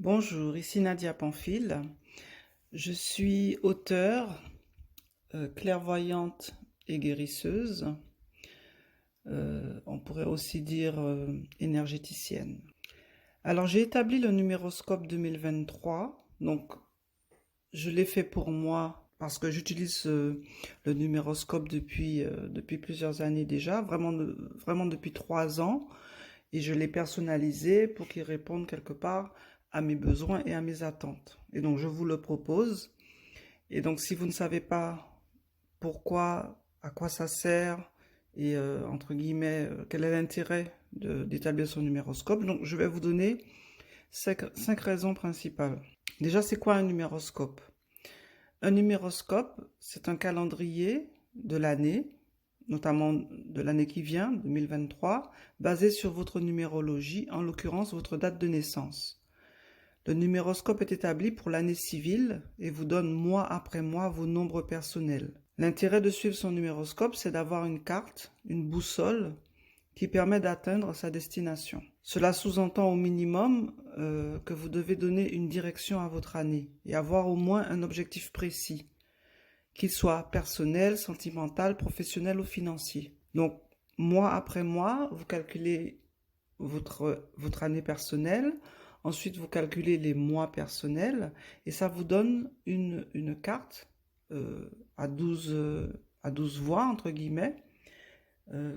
Bonjour, ici Nadia Pamphile. Je suis auteure, clairvoyante et guérisseuse. On pourrait aussi dire énergéticienne. Alors j'ai établi le numéroscope 2023. Donc je l'ai fait pour moi parce que j'utilise le numéroscope depuis plusieurs années déjà, vraiment depuis 3 ans. Et je l'ai personnalisé pour qu'il réponde quelque part à mes besoins et à mes attentes. Et donc je vous le propose. Et donc si vous ne savez pas pourquoi, à quoi ça sert et entre guillemets quel est l'intérêt d'établir son numéroscope, donc je vais vous donner cinq raisons principales. Déjà, c'est quoi un numéroscope? Un numéroscope, c'est un calendrier de l'année, notamment de l'année qui vient, 2023, basé sur votre numérologie, en l'occurrence votre date de naissance. Le numéroscope est établi pour l'année civile et vous donne mois après mois vos nombres personnels. L'intérêt de suivre son numéroscope, c'est d'avoir une carte, une boussole, qui permet d'atteindre sa destination. Cela sous-entend au minimum que vous devez donner une direction à votre année et avoir au moins un objectif précis, qu'il soit personnel, sentimental, professionnel ou financier. Donc, mois après mois, vous calculez votre année personnelle, ensuite vous calculez les mois personnels, et ça vous donne une carte à 12 voix, entre guillemets,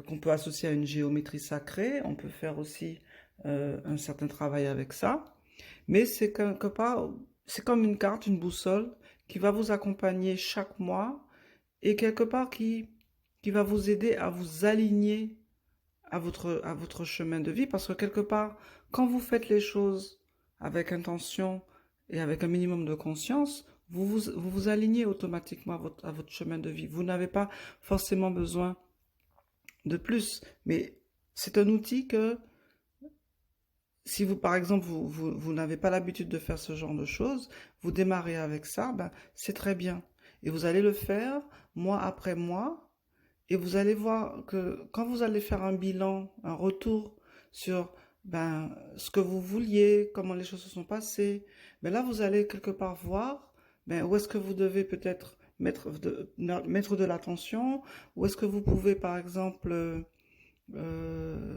qu'on peut associer à une géométrie sacrée. On peut faire aussi un certain travail avec ça. Mais c'est quelque part, c'est comme une carte, une boussole qui va vous accompagner chaque mois et quelque part qui va vous aider à vous aligner à votre chemin de vie. Parce que quelque part, quand vous faites les choses avec intention et avec un minimum de conscience, vous alignez automatiquement à votre chemin de vie. Vous n'avez pas forcément besoin de plus. Mais c'est un outil que, si vous, par exemple, vous n'avez pas l'habitude de faire ce genre de choses, vous démarrez avec ça, ben, c'est très bien. Et vous allez le faire mois après mois, et vous allez voir que quand vous allez faire un bilan, un retour sur ce que vous vouliez, comment les choses se sont passées, ben là, vous allez quelque part voir où est-ce que vous devez peut-être mettre de l'attention, où est-ce que vous pouvez, par exemple,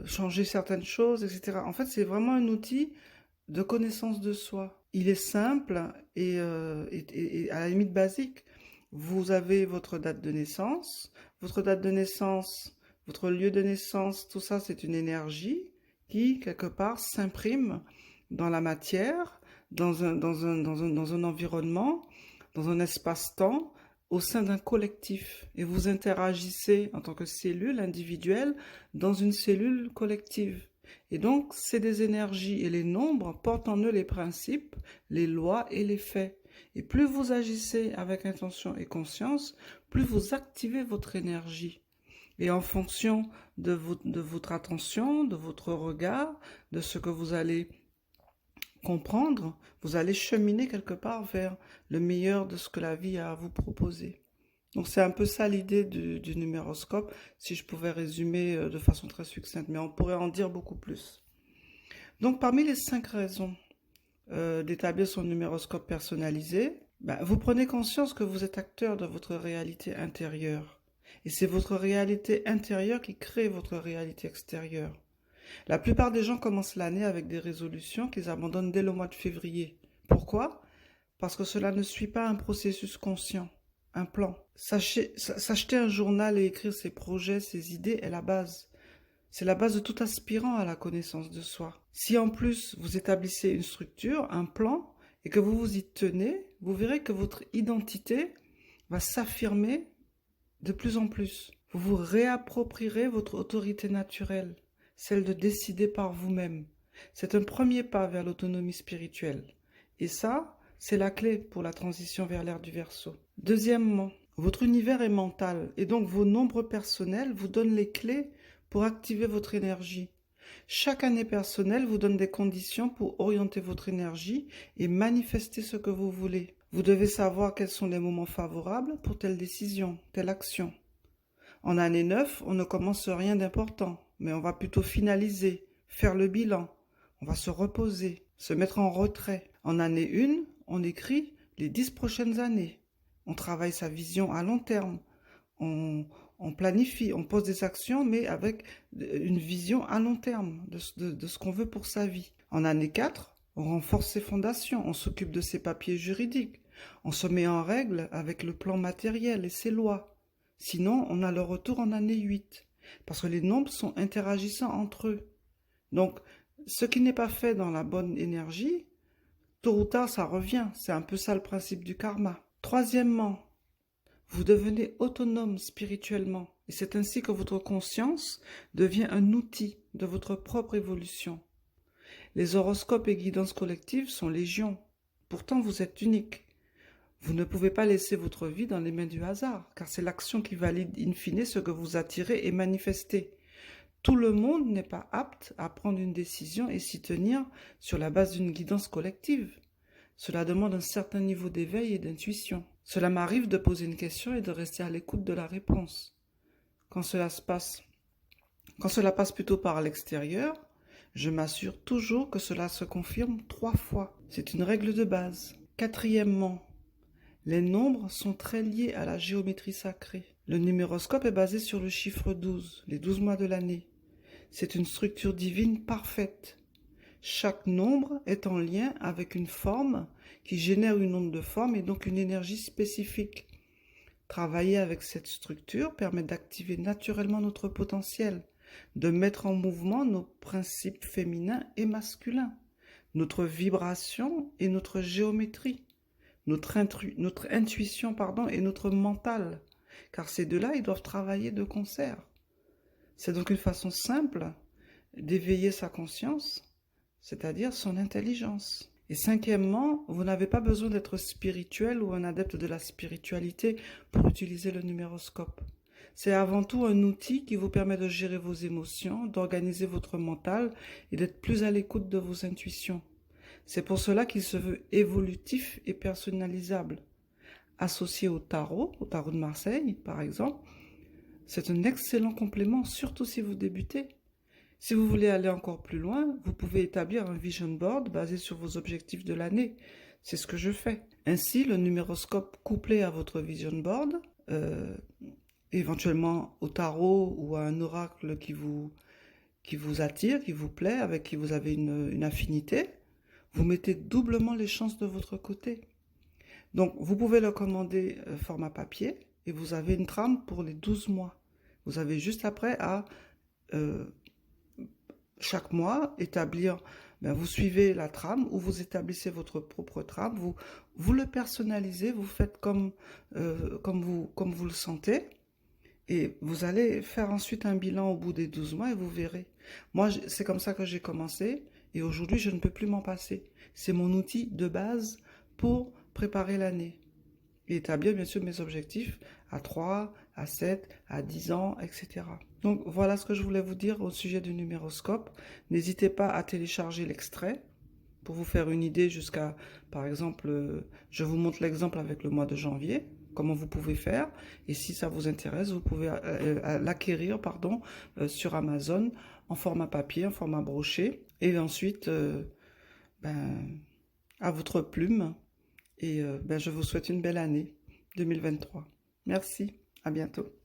changer certaines choses, etc. En fait, c'est vraiment un outil de connaissance de soi. Il est simple et à la limite basique. Vous avez votre date de naissance. Votre date de naissance, votre lieu de naissance, tout ça, c'est une énergie qui, quelque part, s'imprime dans la matière, dans un environnement, dans un espace-temps, au sein d'un collectif. Et vous interagissez en tant que cellule individuelle dans une cellule collective. Et donc, c'est des énergies et les nombres portent en eux les principes, les lois et les faits. Et plus vous agissez avec intention et conscience, plus vous activez votre énergie. Et en fonction de votre attention, de votre regard, de ce que vous allez comprendre, vous allez cheminer quelque part vers le meilleur de ce que la vie a à vous proposer. Donc c'est un peu ça l'idée du numéroscope, si je pouvais résumer de façon très succincte, mais on pourrait en dire beaucoup plus. Donc parmi les 5 raisons d'établir son numéroscope personnalisé, vous prenez conscience que vous êtes acteur de votre réalité intérieure. Et c'est votre réalité intérieure qui crée votre réalité extérieure. La plupart des gens commencent l'année avec des résolutions qu'ils abandonnent dès le mois de février. Pourquoi? Parce que cela ne suit pas un processus conscient, un plan. S'acheter un journal et écrire ses projets, ses idées est la base. C'est la base de tout aspirant à la connaissance de soi. Si en plus vous établissez une structure, un plan, et que vous vous y tenez, vous verrez que votre identité va s'affirmer de plus en plus. Vous vous réapproprierez votre autorité naturelle, celle de décider par vous-même. C'est un premier pas vers l'autonomie spirituelle. Et ça, c'est la clé pour la transition vers l'ère du Verseau. Deuxièmement, votre univers est mental et donc vos nombres personnels vous donnent les clés pour activer votre énergie. Chaque année personnelle vous donne des conditions pour orienter votre énergie et manifester ce que vous voulez. Vous devez savoir quels sont les moments favorables pour telle décision, telle action. En année 9, on ne commence rien d'important, mais on va plutôt finaliser, faire le bilan. On va se reposer, se mettre en retrait. En année 1, on écrit les 10 prochaines années. On travaille sa vision à long terme. On, on planifie, on pose des actions, mais avec une vision à long terme de ce qu'on veut pour sa vie. En année 4, on renforce ses fondations, on s'occupe de ses papiers juridiques, on se met en règle avec le plan matériel et ses lois. Sinon, on a le retour en année 8, parce que les nombres sont interagissants entre eux. Donc, ce qui n'est pas fait dans la bonne énergie, tôt ou tard, ça revient. C'est un peu ça le principe du karma. Troisièmement, vous devenez autonome spirituellement, et c'est ainsi que votre conscience devient un outil de votre propre évolution. Les horoscopes et guidances collectives sont légion. Pourtant, vous êtes unique. Vous ne pouvez pas laisser votre vie dans les mains du hasard, car c'est l'action qui valide in fine ce que vous attirez et manifestez. Tout le monde n'est pas apte à prendre une décision et s'y tenir sur la base d'une guidance collective. Cela demande un certain niveau d'éveil et d'intuition. Cela m'arrive de poser une question et de rester à l'écoute de la réponse. Quand cela passe plutôt par l'extérieur, je m'assure toujours que cela se confirme 3 fois. C'est une règle de base. Quatrièmement, les nombres sont très liés à la géométrie sacrée. Le numéroscope est basé sur le chiffre 12, les 12 mois de l'année. C'est une structure divine parfaite. Chaque nombre est en lien avec une forme qui génère une onde de forme et donc une énergie spécifique. Travailler avec cette structure permet d'activer naturellement notre potentiel, de mettre en mouvement nos principes féminins et masculins, notre vibration et notre géométrie, notre intuition et notre mental, car ces deux-là, ils doivent travailler de concert. C'est donc une façon simple d'éveiller sa conscience, c'est-à-dire son intelligence. Et cinquièmement, vous n'avez pas besoin d'être spirituel ou un adepte de la spiritualité pour utiliser le numéroscope. C'est avant tout un outil qui vous permet de gérer vos émotions, d'organiser votre mental et d'être plus à l'écoute de vos intuitions. C'est pour cela qu'il se veut évolutif et personnalisable. Associé au tarot de Marseille par exemple, c'est un excellent complément, surtout si vous débutez. Si vous voulez aller encore plus loin, vous pouvez établir un vision board basé sur vos objectifs de l'année. C'est ce que je fais. Ainsi, le numéroscope couplé à votre vision board, éventuellement au tarot ou à un oracle qui vous attire, qui vous plaît, avec qui vous avez une affinité, vous mettez doublement les chances de votre côté. Donc, vous pouvez le commander format papier et vous avez une trame pour les 12 mois. Vous avez juste après à chaque mois établir, vous suivez la trame ou vous établissez votre propre trame, vous le personnalisez, vous faites comme vous le sentez et vous allez faire ensuite un bilan au bout des 12 mois et vous verrez. Moi, c'est comme ça que j'ai commencé et aujourd'hui, je ne peux plus m'en passer. C'est mon outil de base pour préparer l'année et établir bien sûr mes objectifs à 3, à 7, à 10 ans, etc. Donc voilà ce que je voulais vous dire au sujet du numéroscope. N'hésitez pas à télécharger l'extrait pour vous faire une idée jusqu'à, par exemple, je vous montre l'exemple avec le mois de janvier, comment vous pouvez faire. Et si ça vous intéresse, vous pouvez l'acquérir sur Amazon en format papier, en format broché. Et ensuite, à votre plume. Et je vous souhaite une belle année 2023. Merci, à bientôt.